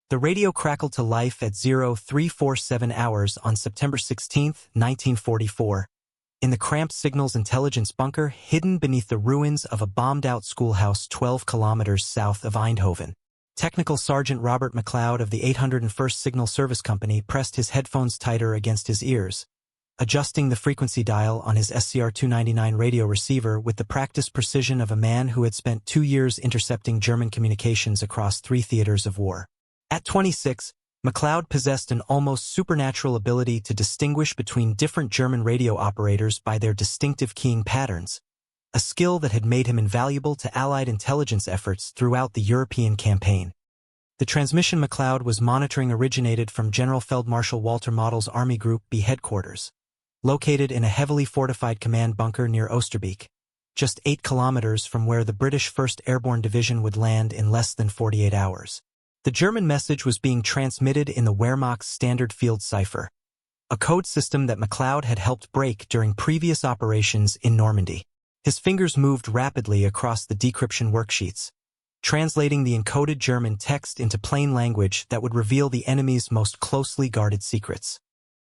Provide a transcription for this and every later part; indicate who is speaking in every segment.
Speaker 1: The radio crackled to life at 0347 hours on September 16, 1944, in the cramped signals intelligence bunker hidden beneath the ruins of a bombed-out schoolhouse 12 kilometers south of Eindhoven. Technical Sergeant Robert MacLeod of the 801st Signal Service Company pressed his headphones tighter against his ears, adjusting the frequency dial on his SCR-299 radio receiver with the practiced precision of a man who had spent 2 years intercepting German communications across 3 theaters of war. At 26, MacLeod possessed an almost supernatural ability to distinguish between different German radio operators by their distinctive keying patterns, a skill that had made him invaluable to Allied intelligence efforts throughout the European campaign. The transmission MacLeod was monitoring originated from General Feldmarschall Walter Model's Army Group B headquarters, located in a heavily fortified command bunker near Oosterbeek, just 8 kilometers from where the British 1st Airborne Division would land in less than 48 hours. The German message was being transmitted in the Wehrmacht's standard field cipher, a code system that MacLeod had helped break during previous operations in Normandy. His fingers moved rapidly across the decryption worksheets, translating the encoded German text into plain language that would reveal the enemy's most closely guarded secrets.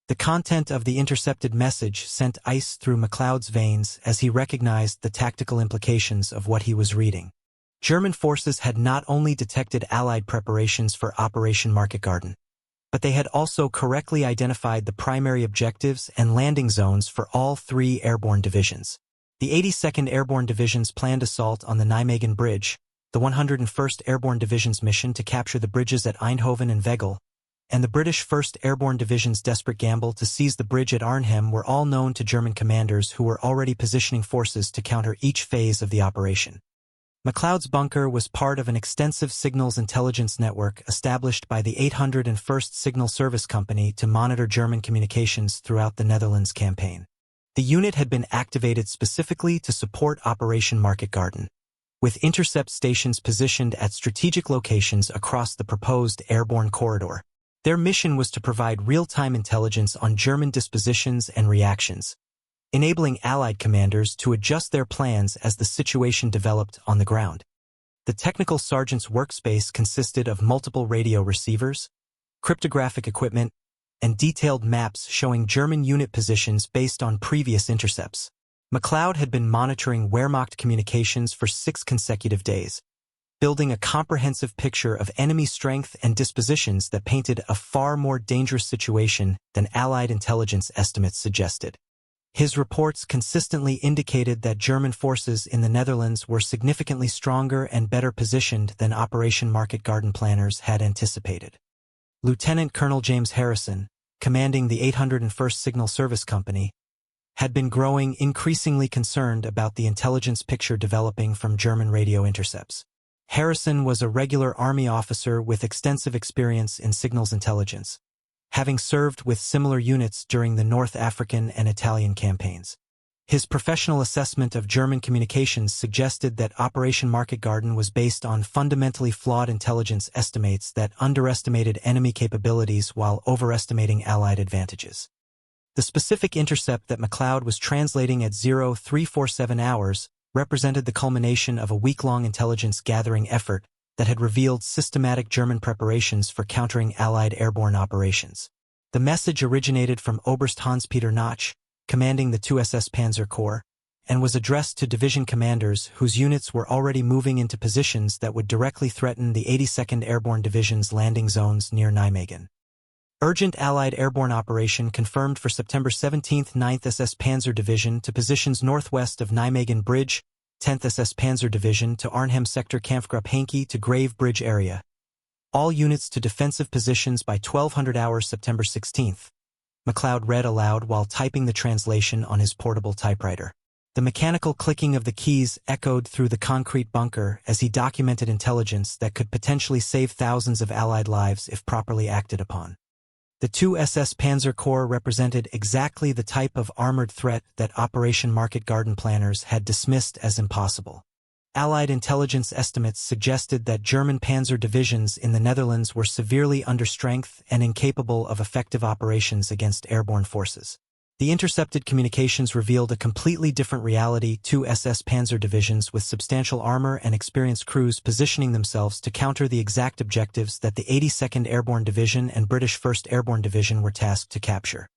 Speaker 1: The content of the intercepted message sent ice through MacLeod's veins as he recognized the tactical implications of what he was reading. German forces had not only detected Allied preparations for Operation Market Garden, but they had also correctly identified the primary objectives and landing zones for all 3 airborne divisions. The 82nd Airborne Division's planned assault on the Nijmegen Bridge, the 101st Airborne Division's mission to capture the bridges at Eindhoven and Veghel, and the British 1st Airborne Division's desperate gamble to seize the bridge at Arnhem were all known to German commanders who were already positioning forces to counter each phase of the operation. MacLeod's bunker was part of an extensive signals intelligence network established by the 801st Signal Service Company to monitor German communications throughout the Netherlands campaign. The unit had been activated specifically to support Operation Market Garden, with intercept stations positioned at strategic locations across the proposed airborne corridor. Their mission was to provide real-time intelligence on German dispositions and reactions, enabling Allied commanders to adjust their plans as the situation developed on the ground. The technical sergeant's workspace consisted of multiple radio receivers, cryptographic equipment, and detailed maps showing German unit positions based on previous intercepts. MacLeod had been monitoring Wehrmacht communications for 6 consecutive days, building a comprehensive picture of enemy strength and dispositions that painted a far more dangerous situation than Allied intelligence estimates suggested. His reports consistently indicated that German forces in the Netherlands were significantly stronger and better positioned than Operation Market Garden planners had anticipated. Lieutenant Colonel James Harrison, commanding the 801st Signal Service Company, had been growing increasingly concerned about the intelligence picture developing from German radio intercepts. Harrison was a regular Army officer with extensive experience in signals intelligence, having served with similar units during the North African and Italian campaigns. His professional assessment of German communications suggested that Operation Market Garden was based on fundamentally flawed intelligence estimates that underestimated enemy capabilities while overestimating Allied advantages. The specific intercept that MacLeod was translating at 0347 hours represented the culmination of a week-long intelligence-gathering effort that had revealed systematic German preparations for countering Allied airborne operations. The message originated from Oberst Hans-Peter Notch, commanding the 2 SS Panzer Corps, and was addressed to division commanders whose units were already moving into positions that would directly threaten the 82nd Airborne Division's landing zones near Nijmegen. Urgent Allied airborne operation confirmed for September 17, 9th SS Panzer Division to positions northwest of Nijmegen Bridge, 10th SS Panzer Division to Arnhem Sector Kampfgruppe Henke to Grave Bridge area. All units to defensive positions by 1200 hours September 16th. MacLeod read aloud while typing the translation on his portable typewriter. The mechanical clicking of the keys echoed through the concrete bunker as he documented intelligence that could potentially save thousands of Allied lives if properly acted upon. The 2 SS Panzer Corps represented exactly the type of armored threat that Operation Market Garden planners had dismissed as impossible. Allied intelligence estimates suggested that German panzer divisions in the Netherlands were severely understrength and incapable of effective operations against airborne forces. The intercepted communications revealed a completely different reality: two SS Panzer divisions with substantial armor and experienced crews positioning themselves to counter the exact objectives that the 82nd Airborne Division and British 1st Airborne Division were tasked to capture.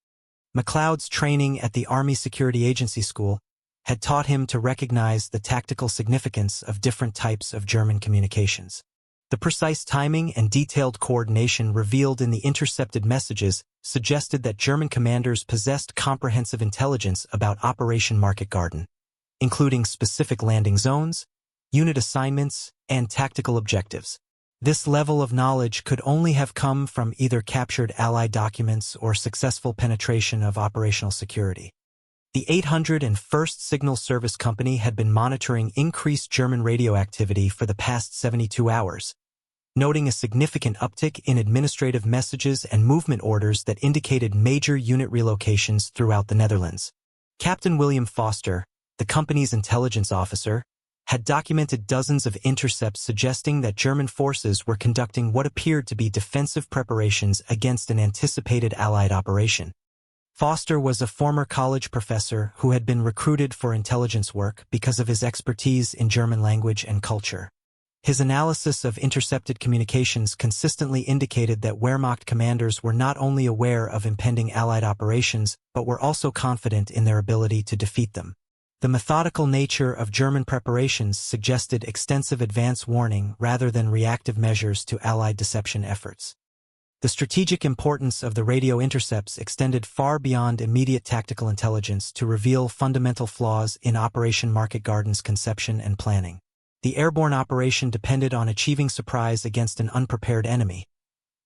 Speaker 1: MacLeod's training at the Army Security Agency School had taught him to recognize the tactical significance of different types of German communications. The precise timing and detailed coordination revealed in the intercepted messages suggested that German commanders possessed comprehensive intelligence about Operation Market Garden, including specific landing zones, unit assignments, and tactical objectives. This level of knowledge could only have come from either captured Allied documents or successful penetration of operational security. The 801st Signal Service Company had been monitoring increased German radio activity for the past 72 hours, noting a significant uptick in administrative messages and movement orders that indicated major unit relocations throughout the Netherlands. Captain William Foster, the company's intelligence officer, had documented dozens of intercepts suggesting that German forces were conducting what appeared to be defensive preparations against an anticipated Allied operation. Foster was a former college professor who had been recruited for intelligence work because of his expertise in German language and culture. His analysis of intercepted communications consistently indicated that Wehrmacht commanders were not only aware of impending Allied operations but were also confident in their ability to defeat them. The methodical nature of German preparations suggested extensive advance warning rather than reactive measures to Allied deception efforts. The strategic importance of the radio intercepts extended far beyond immediate tactical intelligence to reveal fundamental flaws in Operation Market Garden's conception and planning. The airborne operation depended on achieving surprise against an unprepared enemy,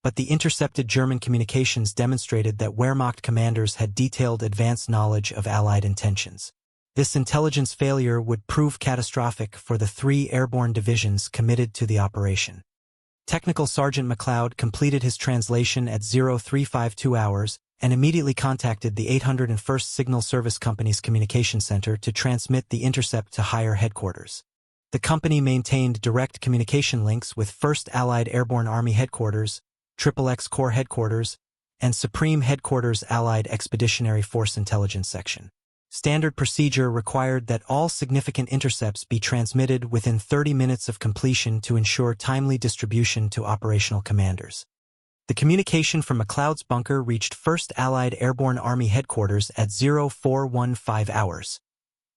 Speaker 1: but the intercepted German communications demonstrated that Wehrmacht commanders had detailed advance knowledge of Allied intentions. This intelligence failure would prove catastrophic for the 3 airborne divisions committed to the operation. Technical Sergeant MacLeod completed his translation at 0352 hours and immediately contacted the 801st Signal Service Company's communication center to transmit the intercept to higher headquarters. The company maintained direct communication links with 1st Allied Airborne Army Headquarters, XXX Corps Headquarters, and Supreme Headquarters Allied Expeditionary Force Intelligence Section. Standard procedure required that all significant intercepts be transmitted within 30 minutes of completion to ensure timely distribution to operational commanders. The communication from MacLeod's bunker reached 1st Allied Airborne Army Headquarters at 0415 hours,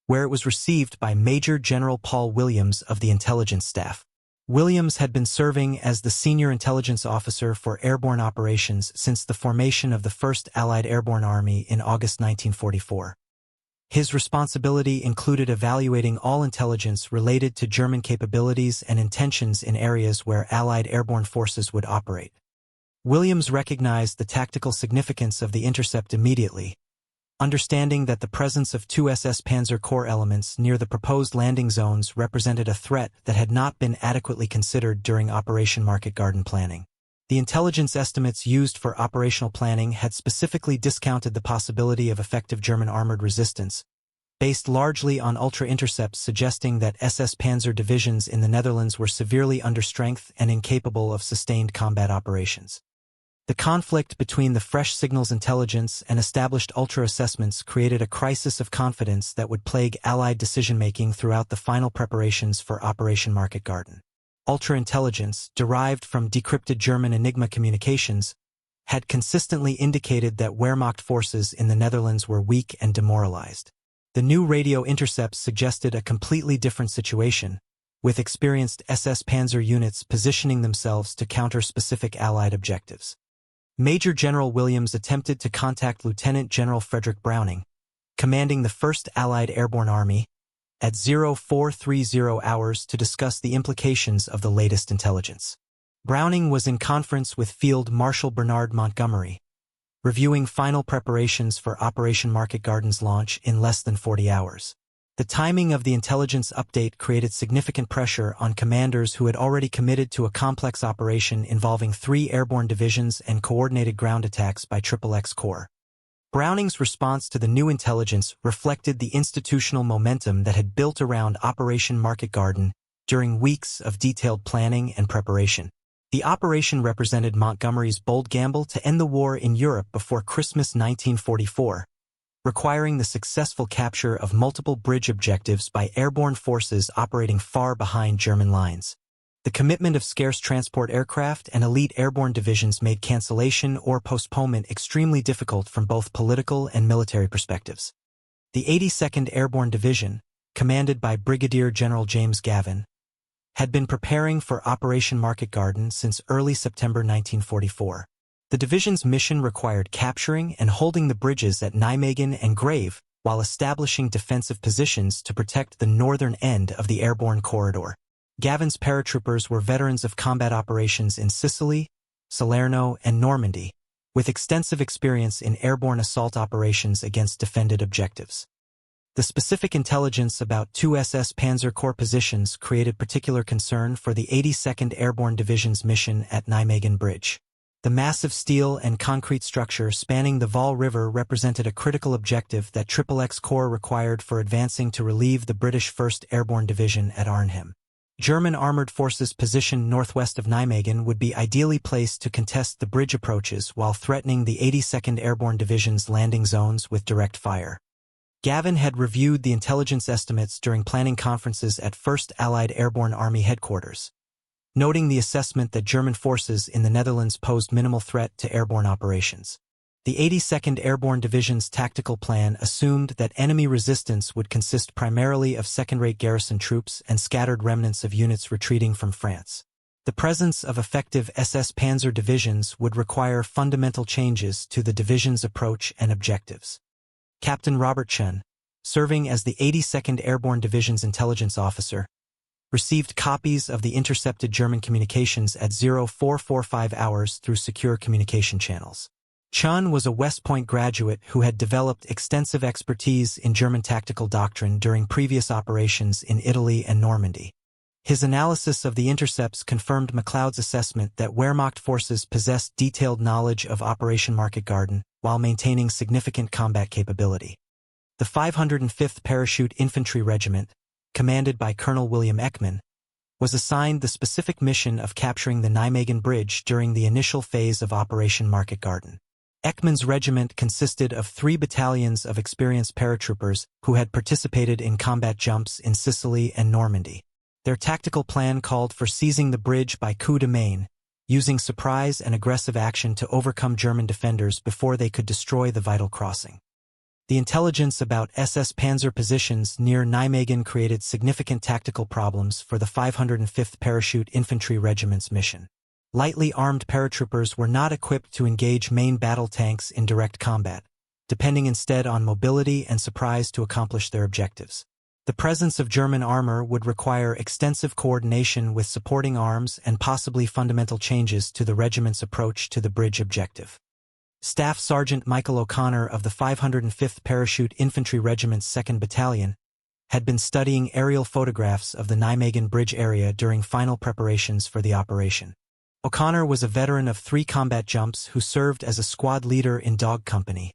Speaker 1: where it was received by Major General Paul Williams of the intelligence staff. Williams had been serving as the senior intelligence officer for airborne operations since the formation of the 1st Allied Airborne Army in August 1944. His responsibility included evaluating all intelligence related to German capabilities and intentions in areas where Allied airborne forces would operate. Williams recognized the tactical significance of the intercept immediately, understanding that the presence of 2 SS Panzer Corps elements near the proposed landing zones represented a threat that had not been adequately considered during Operation Market Garden planning. The intelligence estimates used for operational planning had specifically discounted the possibility of effective German armored resistance, based largely on ultra-intercepts suggesting that SS Panzer divisions in the Netherlands were severely understrength and incapable of sustained combat operations. The conflict between the fresh signals intelligence and established ultra-assessments created a crisis of confidence that would plague Allied decision-making throughout the final preparations for Operation Market Garden. Ultra-intelligence, derived from decrypted German Enigma communications, had consistently indicated that Wehrmacht forces in the Netherlands were weak and demoralized. The new radio intercepts suggested a completely different situation, with experienced SS Panzer units positioning themselves to counter specific Allied objectives. Major General Williams attempted to contact Lieutenant General Frederick Browning, commanding the 1st Allied Airborne Army, at 0430 hours to discuss the implications of the latest intelligence. Browning was in conference with Field Marshal Bernard Montgomery, reviewing final preparations for Operation Market Garden's launch in less than 40 hours. The timing of the intelligence update created significant pressure on commanders who had already committed to a complex operation involving 3 airborne divisions and coordinated ground attacks by XXX Corps. Browning's response to the new intelligence reflected the institutional momentum that had built around Operation Market Garden during weeks of detailed planning and preparation. The operation represented Montgomery's bold gamble to end the war in Europe before Christmas 1944, requiring the successful capture of multiple bridge objectives by airborne forces operating far behind German lines. The commitment of scarce transport aircraft and elite airborne divisions made cancellation or postponement extremely difficult from both political and military perspectives. The 82nd Airborne Division, commanded by Brigadier General James Gavin, had been preparing for Operation Market Garden since early September 1944. The division's mission required capturing and holding the bridges at Nijmegen and Grave while establishing defensive positions to protect the northern end of the airborne corridor. Gavin's paratroopers were veterans of combat operations in Sicily, Salerno, and Normandy, with extensive experience in airborne assault operations against defended objectives. The specific intelligence about two SS Panzer Corps positions created particular concern for the 82nd Airborne Division's mission at Nijmegen Bridge. The massive steel and concrete structure spanning the Vaal River represented a critical objective that XXX Corps required for advancing to relieve the British 1st Airborne Division at Arnhem. German armored forces positioned northwest of Nijmegen would be ideally placed to contest the bridge approaches while threatening the 82nd Airborne Division's landing zones with direct fire. Gavin had reviewed the intelligence estimates during planning conferences at 1st Allied Airborne Army Headquarters, noting the assessment that German forces in the Netherlands posed minimal threat to airborne operations. The 82nd Airborne Division's tactical plan assumed that enemy resistance would consist primarily of second-rate garrison troops and scattered remnants of units retreating from France. The presence of effective SS Panzer divisions would require fundamental changes to the division's approach and objectives. Captain Robert Chen, serving as the 82nd Airborne Division's intelligence officer, received copies of the intercepted German communications at 0445 hours through secure communication channels. Chun was a West Point graduate who had developed extensive expertise in German tactical doctrine during previous operations in Italy and Normandy. His analysis of the intercepts confirmed MacLeod's assessment that Wehrmacht forces possessed detailed knowledge of Operation Market Garden while maintaining significant combat capability. The 505th Parachute Infantry Regiment, commanded by Colonel William Ekman, was assigned the specific mission of capturing the Nijmegen Bridge during the initial phase of Operation Market Garden. Ekman's regiment consisted of 3 battalions of experienced paratroopers who had participated in combat jumps in Sicily and Normandy. Their tactical plan called for seizing the bridge by coup de main, using surprise and aggressive action to overcome German defenders before they could destroy the vital crossing. The intelligence about SS Panzer positions near Nijmegen created significant tactical problems for the 505th Parachute Infantry Regiment's mission. Lightly armed paratroopers were not equipped to engage main battle tanks in direct combat, depending instead on mobility and surprise to accomplish their objectives. The presence of German armor would require extensive coordination with supporting arms and possibly fundamental changes to the regiment's approach to the bridge objective. Staff Sergeant Michael O'Connor of the 505th Parachute Infantry Regiment's 2nd Battalion had been studying aerial photographs of the Nijmegen Bridge area during final preparations for the operation. O'Connor was a veteran of 3 combat jumps who served as a squad leader in Dog Company,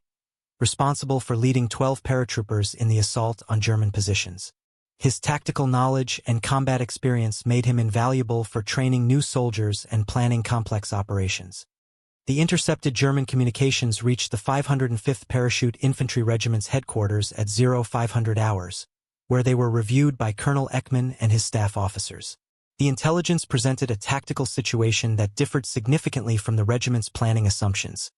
Speaker 1: responsible for leading 12 paratroopers in the assault on German positions. His tactical knowledge and combat experience made him invaluable for training new soldiers and planning complex operations. The intercepted German communications reached the 505th Parachute Infantry Regiment's headquarters at 0500 hours, where they were reviewed by Colonel Ekman and his staff officers. The intelligence presented a tactical situation that differed significantly from the regiment's planning assumptions,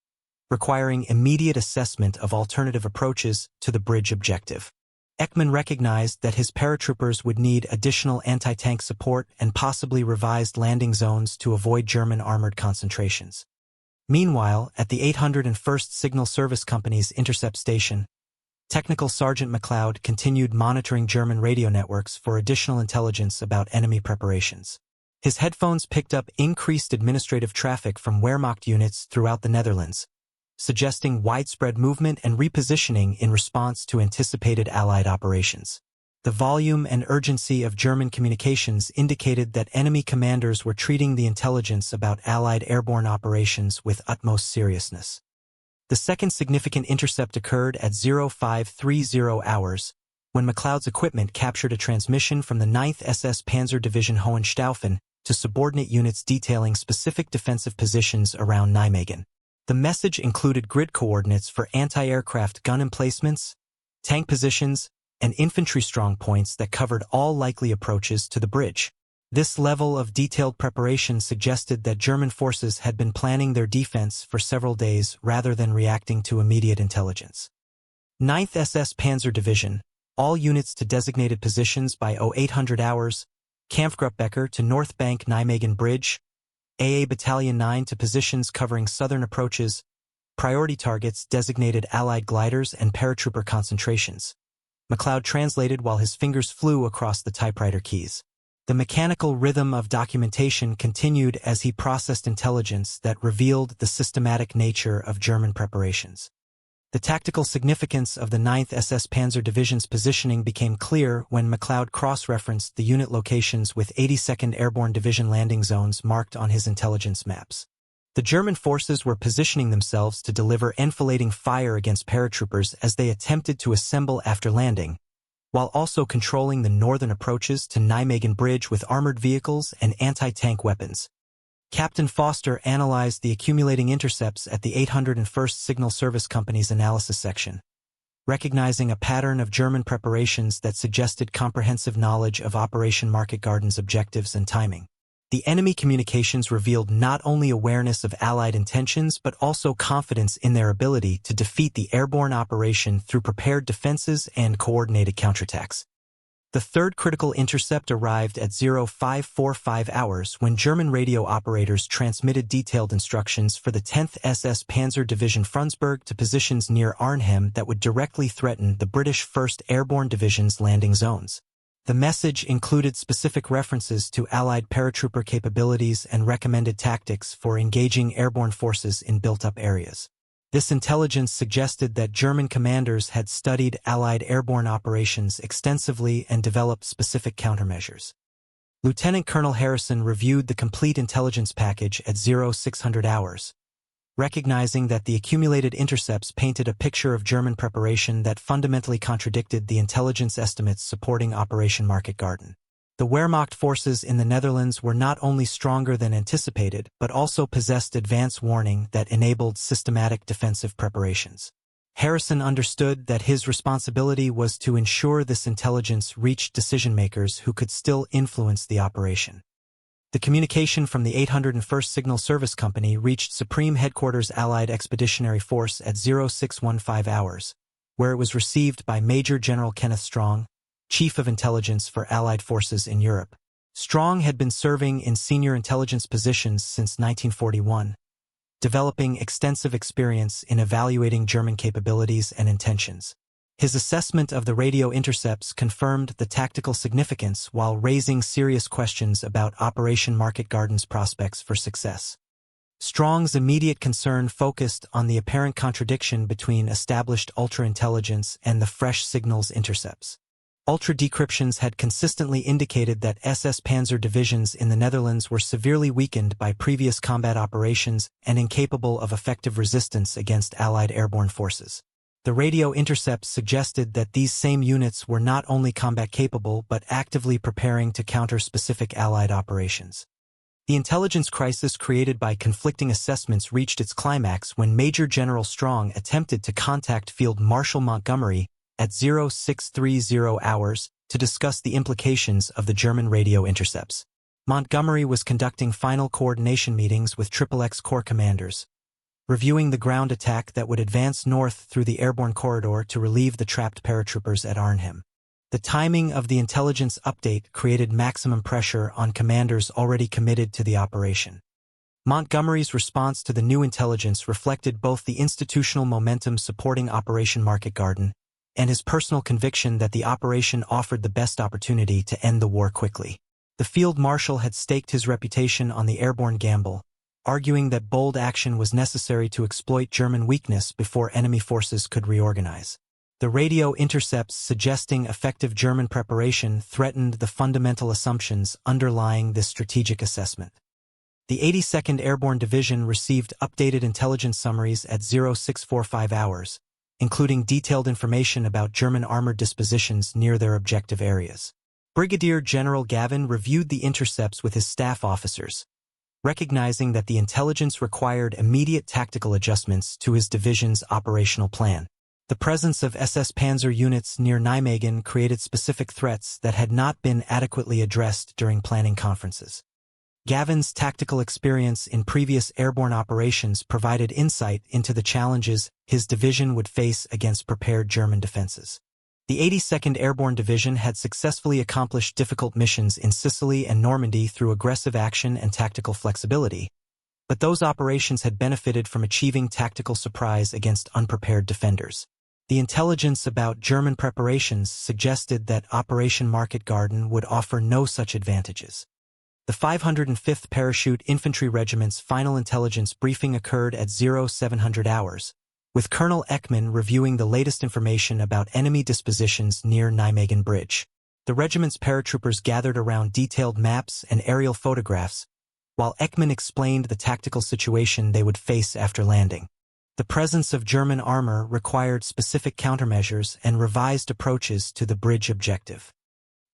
Speaker 1: requiring immediate assessment of alternative approaches to the bridge objective. Ekman recognized that his paratroopers would need additional anti-tank support and possibly revised landing zones to avoid German armored concentrations. Meanwhile, at the 801st Signal Service Company's intercept station, Technical Sergeant MacLeod continued monitoring German radio networks for additional intelligence about enemy preparations. His headphones picked up increased administrative traffic from Wehrmacht units throughout the Netherlands, suggesting widespread movement and repositioning in response to anticipated Allied operations. The volume and urgency of German communications indicated that enemy commanders were treating the intelligence about Allied airborne operations with utmost seriousness. The second significant intercept occurred at 0530 hours, when MacLeod's equipment captured a transmission from the 9th SS Panzer Division Hohenstaufen to subordinate units detailing specific defensive positions around Nijmegen. The message included grid coordinates for anti-aircraft gun emplacements, tank positions, and infantry strongpoints that covered all likely approaches to the bridge. This level of detailed preparation suggested that German forces had been planning their defense for several days rather than reacting to immediate intelligence. 9th SS Panzer Division, all units to designated positions by 0800 hours, Kampfgruppe to North Bank Nijmegen Bridge, AA Battalion 9 to positions covering southern approaches, priority targets designated Allied gliders and paratrooper concentrations. MacLeod translated while his fingers flew across the typewriter keys. The mechanical rhythm of documentation continued as he processed intelligence that revealed the systematic nature of German preparations. The tactical significance of the 9th SS Panzer Division's positioning became clear when MacLeod cross-referenced the unit locations with 82nd Airborne Division landing zones marked on his intelligence maps. The German forces were positioning themselves to deliver enfilading fire against paratroopers as they attempted to assemble after landing, while also controlling the northern approaches to Nijmegen Bridge with armored vehicles and anti-tank weapons. Captain Foster analyzed the accumulating intercepts at the 801st Signal Service Company's analysis section, recognizing a pattern of German preparations that suggested comprehensive knowledge of Operation Market Garden's objectives and timing. The enemy communications revealed not only awareness of Allied intentions but also confidence in their ability to defeat the airborne operation through prepared defenses and coordinated counterattacks. The third critical intercept arrived at 0545 hours when German radio operators transmitted detailed instructions for the 10th SS Panzer Division Frundsberg to positions near Arnhem that would directly threaten the British 1st Airborne Division's landing zones. The message included specific references to Allied paratrooper capabilities and recommended tactics for engaging airborne forces in built-up areas. This intelligence suggested that German commanders had studied Allied airborne operations extensively and developed specific countermeasures. Lieutenant Colonel Harrison reviewed the complete intelligence package at 0600 hours, recognizing that the accumulated intercepts painted a picture of German preparation that fundamentally contradicted the intelligence estimates supporting Operation Market Garden. The Wehrmacht forces in the Netherlands were not only stronger than anticipated, but also possessed advance warning that enabled systematic defensive preparations. Harrison understood that his responsibility was to ensure this intelligence reached decision-makers who could still influence the operation. The communication from the 801st Signal Service Company reached Supreme Headquarters Allied Expeditionary Force at 0615 hours, where it was received by Major General Kenneth Strong, Chief of Intelligence for Allied Forces in Europe. Strong had been serving in senior intelligence positions since 1941, developing extensive experience in evaluating German capabilities and intentions. His assessment of the radio intercepts confirmed the tactical significance while raising serious questions about Operation Market Garden's prospects for success. Strong's immediate concern focused on the apparent contradiction between established ultra-intelligence and the fresh signals intercepts. Ultra-decryptions had consistently indicated that SS Panzer divisions in the Netherlands were severely weakened by previous combat operations and incapable of effective resistance against Allied airborne forces. The radio intercepts suggested that these same units were not only combat-capable but actively preparing to counter specific Allied operations. The intelligence crisis created by conflicting assessments reached its climax when Major General Strong attempted to contact Field Marshal Montgomery at 0630 hours to discuss the implications of the German radio intercepts. Montgomery was conducting final coordination meetings with XXX Corps commanders, reviewing the ground attack that would advance north through the airborne corridor to relieve the trapped paratroopers at Arnhem. The timing of the intelligence update created maximum pressure on commanders already committed to the operation. Montgomery's response to the new intelligence reflected both the institutional momentum supporting Operation Market Garden and his personal conviction that the operation offered the best opportunity to end the war quickly. The field marshal had staked his reputation on the airborne gamble, arguing that bold action was necessary to exploit German weakness before enemy forces could reorganize. The radio intercepts suggesting effective German preparation threatened the fundamental assumptions underlying this strategic assessment. The 82nd Airborne Division received updated intelligence summaries at 0645 hours, including detailed information about German armored dispositions near their objective areas. Brigadier General Gavin reviewed the intercepts with his staff officers, recognizing that the intelligence required immediate tactical adjustments to his division's operational plan. The presence of SS Panzer units near Nijmegen created specific threats that had not been adequately addressed during planning conferences. Gavin's tactical experience in previous airborne operations provided insight into the challenges his division would face against prepared German defenses. The 82nd Airborne Division had successfully accomplished difficult missions in Sicily and Normandy through aggressive action and tactical flexibility, but those operations had benefited from achieving tactical surprise against unprepared defenders. The intelligence about German preparations suggested that Operation Market Garden would offer no such advantages. The 505th Parachute Infantry Regiment's final intelligence briefing occurred at 0700 hours, with Colonel Ekman reviewing the latest information about enemy dispositions near Nijmegen Bridge. The regiment's paratroopers gathered around detailed maps and aerial photographs, while Ekman explained the tactical situation they would face after landing. The presence of German armor required specific countermeasures and revised approaches to the bridge objective.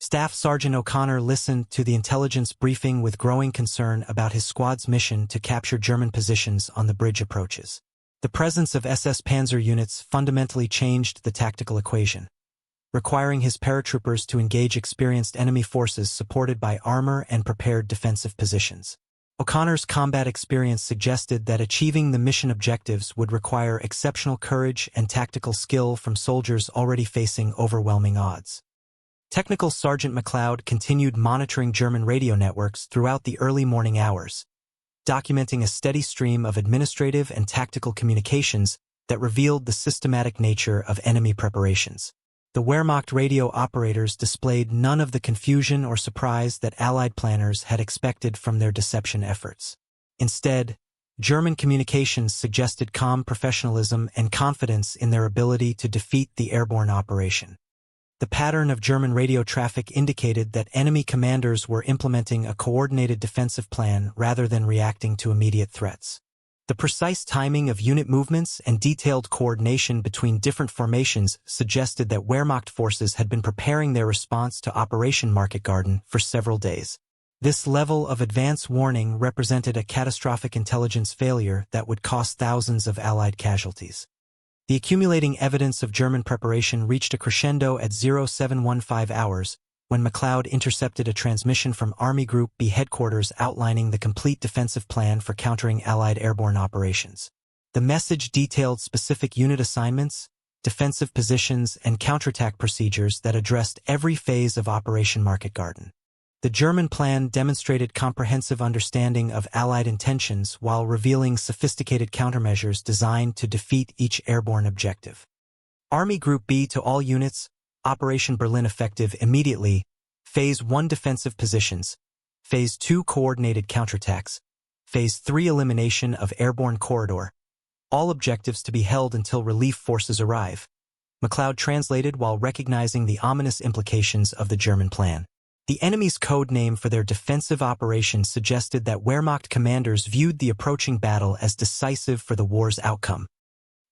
Speaker 1: Staff Sergeant O'Connor listened to the intelligence briefing with growing concern about his squad's mission to capture German positions on the bridge approaches. The presence of SS Panzer units fundamentally changed the tactical equation, requiring his paratroopers to engage experienced enemy forces supported by armor and prepared defensive positions. O'Connor's combat experience suggested that achieving the mission objectives would require exceptional courage and tactical skill from soldiers already facing overwhelming odds. Technical Sergeant MacLeod continued monitoring German radio networks throughout the early morning hours, documenting a steady stream of administrative and tactical communications that revealed the systematic nature of enemy preparations. The Wehrmacht radio operators displayed none of the confusion or surprise that Allied planners had expected from their deception efforts. Instead, German communications suggested calm professionalism and confidence in their ability to defeat the airborne operation. The pattern of German radio traffic indicated that enemy commanders were implementing a coordinated defensive plan rather than reacting to immediate threats. The precise timing of unit movements and detailed coordination between different formations suggested that Wehrmacht forces had been preparing their response to Operation Market Garden for several days. This level of advance warning represented a catastrophic intelligence failure that would cost thousands of Allied casualties. The accumulating evidence of German preparation reached a crescendo at 0715 hours, when MacLeod intercepted a transmission from Army Group B headquarters outlining the complete defensive plan for countering Allied airborne operations. The message detailed specific unit assignments, defensive positions, and counterattack procedures that addressed every phase of Operation Market Garden. The German plan demonstrated comprehensive understanding of Allied intentions while revealing sophisticated countermeasures designed to defeat each airborne objective. Army Group B to all units, Operation Berlin effective immediately, Phase 1 defensive positions, Phase 2 coordinated counterattacks, Phase 3 elimination of airborne corridor, all objectives to be held until relief forces arrive. MacLeod translated while recognizing the ominous implications of the German plan. The enemy's code name for their defensive operations suggested that Wehrmacht commanders viewed the approaching battle as decisive for the war's outcome.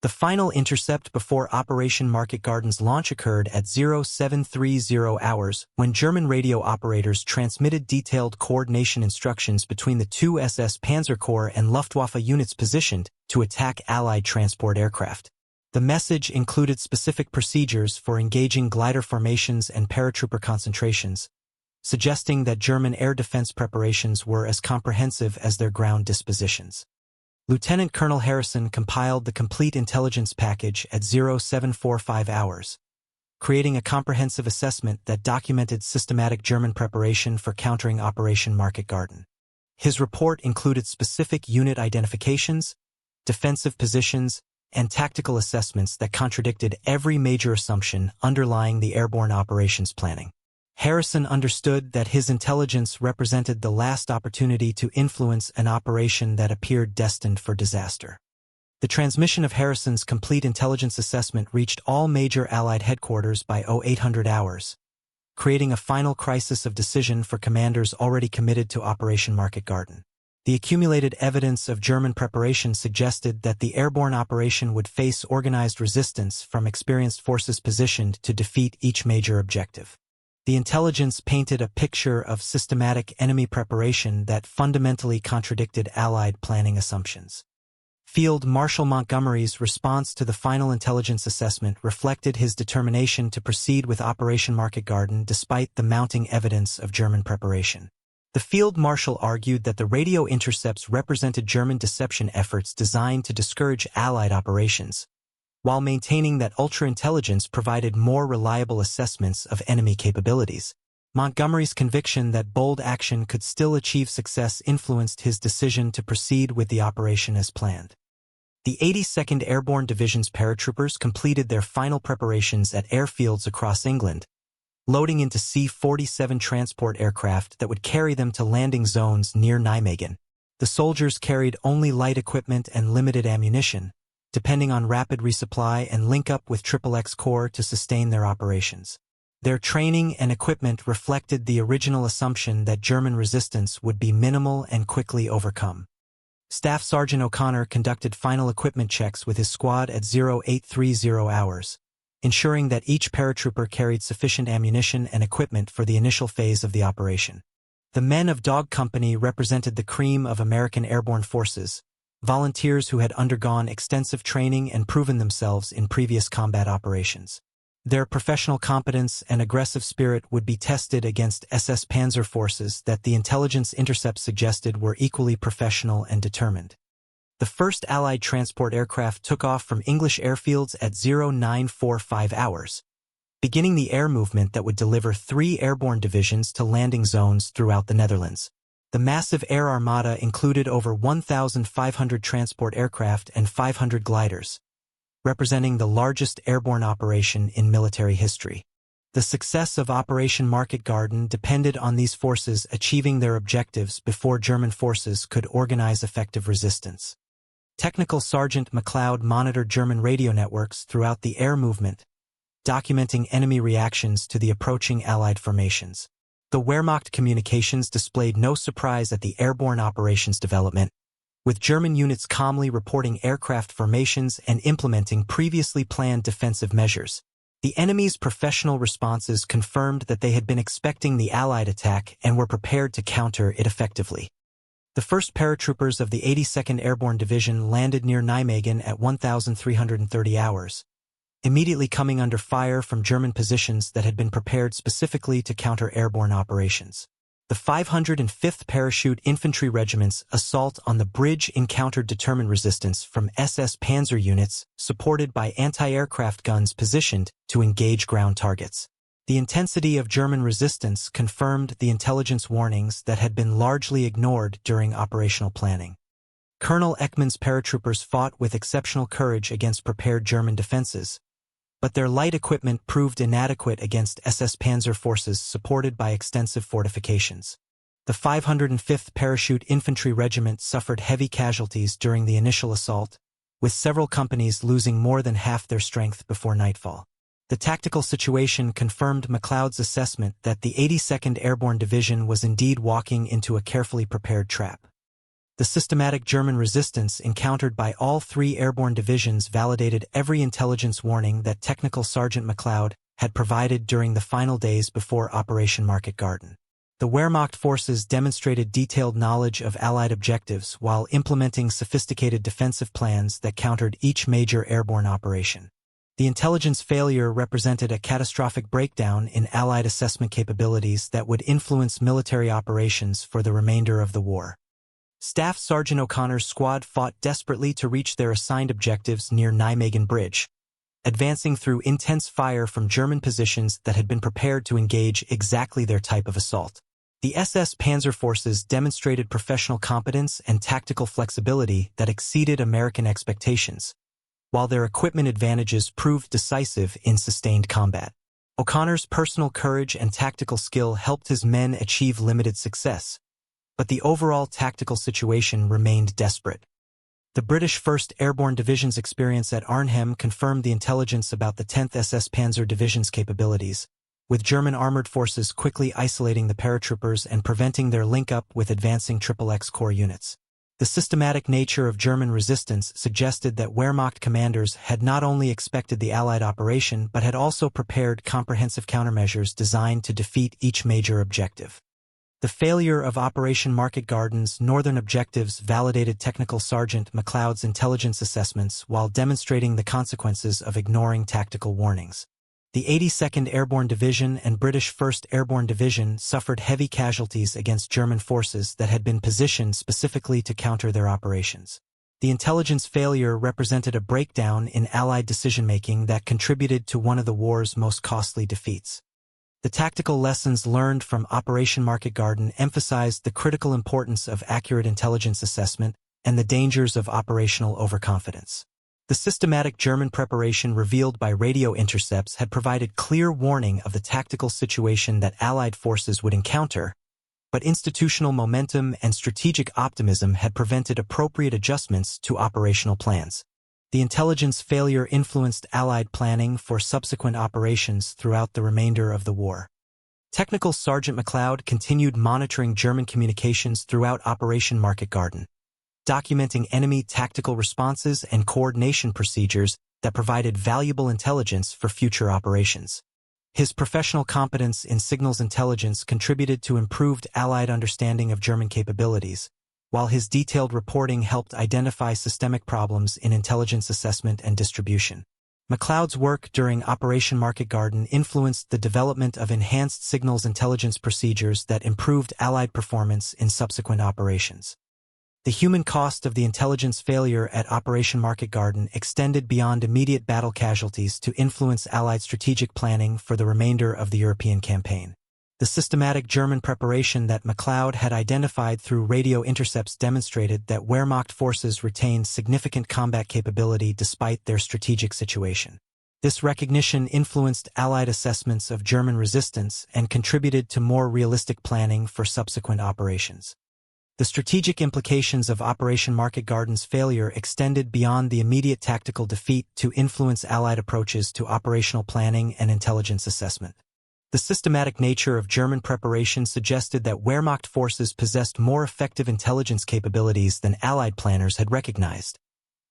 Speaker 1: The final intercept before Operation Market Garden's launch occurred at 0730 hours, when German radio operators transmitted detailed coordination instructions between the two SS Panzer Corps and Luftwaffe units positioned to attack Allied transport aircraft. The message included specific procedures for engaging glider formations and paratrooper concentrations, suggesting that German air defense preparations were as comprehensive as their ground dispositions. Lieutenant Colonel Harrison compiled the complete intelligence package at 0745 hours, creating a comprehensive assessment that documented systematic German preparation for countering Operation Market Garden. His report included specific unit identifications, defensive positions, and tactical assessments that contradicted every major assumption underlying the airborne operations planning. Harrison understood that his intelligence represented the last opportunity to influence an operation that appeared destined for disaster. The transmission of Harrison's complete intelligence assessment reached all major Allied headquarters by 0800 hours, creating a final crisis of decision for commanders already committed to Operation Market Garden. The accumulated evidence of German preparation suggested that the airborne operation would face organized resistance from experienced forces positioned to defeat each major objective. The intelligence painted a picture of systematic enemy preparation that fundamentally contradicted Allied planning assumptions. Field Marshal Montgomery's response to the final intelligence assessment reflected his determination to proceed with Operation Market Garden despite the mounting evidence of German preparation. The Field Marshal argued that the radio intercepts represented German deception efforts designed to discourage Allied operations, while maintaining that ultra-intelligence provided more reliable assessments of enemy capabilities. Montgomery's conviction that bold action could still achieve success influenced his decision to proceed with the operation as planned. The 82nd Airborne Division's paratroopers completed their final preparations at airfields across England, loading into C-47 transport aircraft that would carry them to landing zones near Nijmegen. The soldiers carried only light equipment and limited ammunition, depending on rapid resupply and link-up with XXX Corps to sustain their operations. Their training and equipment reflected the original assumption that German resistance would be minimal and quickly overcome. Staff Sergeant O'Connor conducted final equipment checks with his squad at 0830 hours, ensuring that each paratrooper carried sufficient ammunition and equipment for the initial phase of the operation. The men of Dog Company represented the cream of American airborne forces, volunteers who had undergone extensive training and proven themselves in previous combat operations. Their professional competence and aggressive spirit would be tested against SS Panzer forces that the intelligence intercepts suggested were equally professional and determined. The first Allied transport aircraft took off from English airfields at 0945 hours, beginning the air movement that would deliver 3 airborne divisions to landing zones throughout the Netherlands. The massive air armada included over 1,500 transport aircraft and 500 gliders, representing the largest airborne operation in military history. The success of Operation Market Garden depended on these forces achieving their objectives before German forces could organize effective resistance. Technical Sergeant MacLeod monitored German radio networks throughout the air movement, documenting enemy reactions to the approaching Allied formations. The Wehrmacht communications displayed no surprise at the airborne operations development, with German units calmly reporting aircraft formations and implementing previously planned defensive measures. The enemy's professional responses confirmed that they had been expecting the Allied attack and were prepared to counter it effectively. The first paratroopers of the 82nd Airborne Division landed near Nijmegen at 1330 hours, immediately coming under fire from German positions that had been prepared specifically to counter airborne operations. The 505th Parachute Infantry Regiment's assault on the bridge encountered determined resistance from SS Panzer units supported by anti-aircraft guns positioned to engage ground targets. The intensity of German resistance confirmed the intelligence warnings that had been largely ignored during operational planning. Colonel Ekman's paratroopers fought with exceptional courage against prepared German defenses, but their light equipment proved inadequate against SS Panzer forces supported by extensive fortifications. The 505th Parachute Infantry Regiment suffered heavy casualties during the initial assault, with several companies losing more than half their strength before nightfall. The tactical situation confirmed MacLeod's assessment that the 82nd Airborne Division was indeed walking into a carefully prepared trap. The systematic German resistance encountered by all 3 airborne divisions validated every intelligence warning that Technical Sergeant MacLeod had provided during the final days before Operation Market Garden. The Wehrmacht forces demonstrated detailed knowledge of Allied objectives while implementing sophisticated defensive plans that countered each major airborne operation. The intelligence failure represented a catastrophic breakdown in Allied assessment capabilities that would influence military operations for the remainder of the war. Staff Sergeant O'Connor's squad fought desperately to reach their assigned objectives near Nijmegen Bridge, advancing through intense fire from German positions that had been prepared to engage exactly their type of assault. The SS Panzer forces demonstrated professional competence and tactical flexibility that exceeded American expectations, while their equipment advantages proved decisive in sustained combat. O'Connor's personal courage and tactical skill helped his men achieve limited success, but the overall tactical situation remained desperate. The British 1st Airborne Division's experience at Arnhem confirmed the intelligence about the 10th SS Panzer Division's capabilities, with German armored forces quickly isolating the paratroopers and preventing their link-up with advancing XXX Corps units. The systematic nature of German resistance suggested that Wehrmacht commanders had not only expected the Allied operation but had also prepared comprehensive countermeasures designed to defeat each major objective. The failure of Operation Market Garden's northern objectives validated Technical Sergeant MacLeod's intelligence assessments while demonstrating the consequences of ignoring tactical warnings. The 82nd Airborne Division and British 1st Airborne Division suffered heavy casualties against German forces that had been positioned specifically to counter their operations. The intelligence failure represented a breakdown in Allied decision-making that contributed to one of the war's most costly defeats. The tactical lessons learned from Operation Market Garden emphasized the critical importance of accurate intelligence assessment and the dangers of operational overconfidence. The systematic German preparation revealed by radio intercepts had provided clear warning of the tactical situation that Allied forces would encounter, but institutional momentum and strategic optimism had prevented appropriate adjustments to operational plans. The intelligence failure influenced Allied planning for subsequent operations throughout the remainder of the war. Technical Sergeant MacLeod continued monitoring German communications throughout Operation Market Garden, documenting enemy tactical responses and coordination procedures that provided valuable intelligence for future operations. His professional competence in signals intelligence contributed to improved Allied understanding of German capabilities, while his detailed reporting helped identify systemic problems in intelligence assessment and distribution. MacLeod's work during Operation Market Garden influenced the development of enhanced signals intelligence procedures that improved Allied performance in subsequent operations. The human cost of the intelligence failure at Operation Market Garden extended beyond immediate battle casualties to influence Allied strategic planning for the remainder of the European campaign. The systematic German preparation that MacLeod had identified through radio intercepts demonstrated that Wehrmacht forces retained significant combat capability despite their strategic situation. This recognition influenced Allied assessments of German resistance and contributed to more realistic planning for subsequent operations. The strategic implications of Operation Market Garden's failure extended beyond the immediate tactical defeat to influence Allied approaches to operational planning and intelligence assessment. The systematic nature of German preparation suggested that Wehrmacht forces possessed more effective intelligence capabilities than Allied planners had recognized,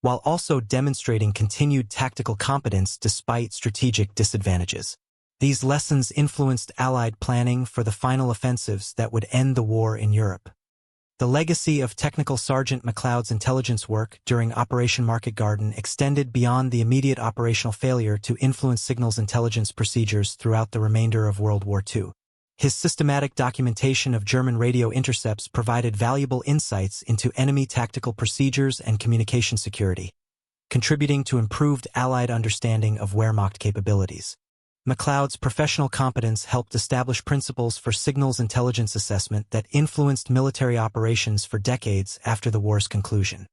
Speaker 1: while also demonstrating continued tactical competence despite strategic disadvantages. These lessons influenced Allied planning for the final offensives that would end the war in Europe. The legacy of Technical Sergeant MacLeod's intelligence work during Operation Market Garden extended beyond the immediate operational failure to influence signals intelligence procedures throughout the remainder of World War II. His systematic documentation of German radio intercepts provided valuable insights into enemy tactical procedures and communication security, contributing to improved Allied understanding of Wehrmacht capabilities. MacLeod's professional competence helped establish principles for signals intelligence assessment that influenced military operations for decades after the war's conclusion.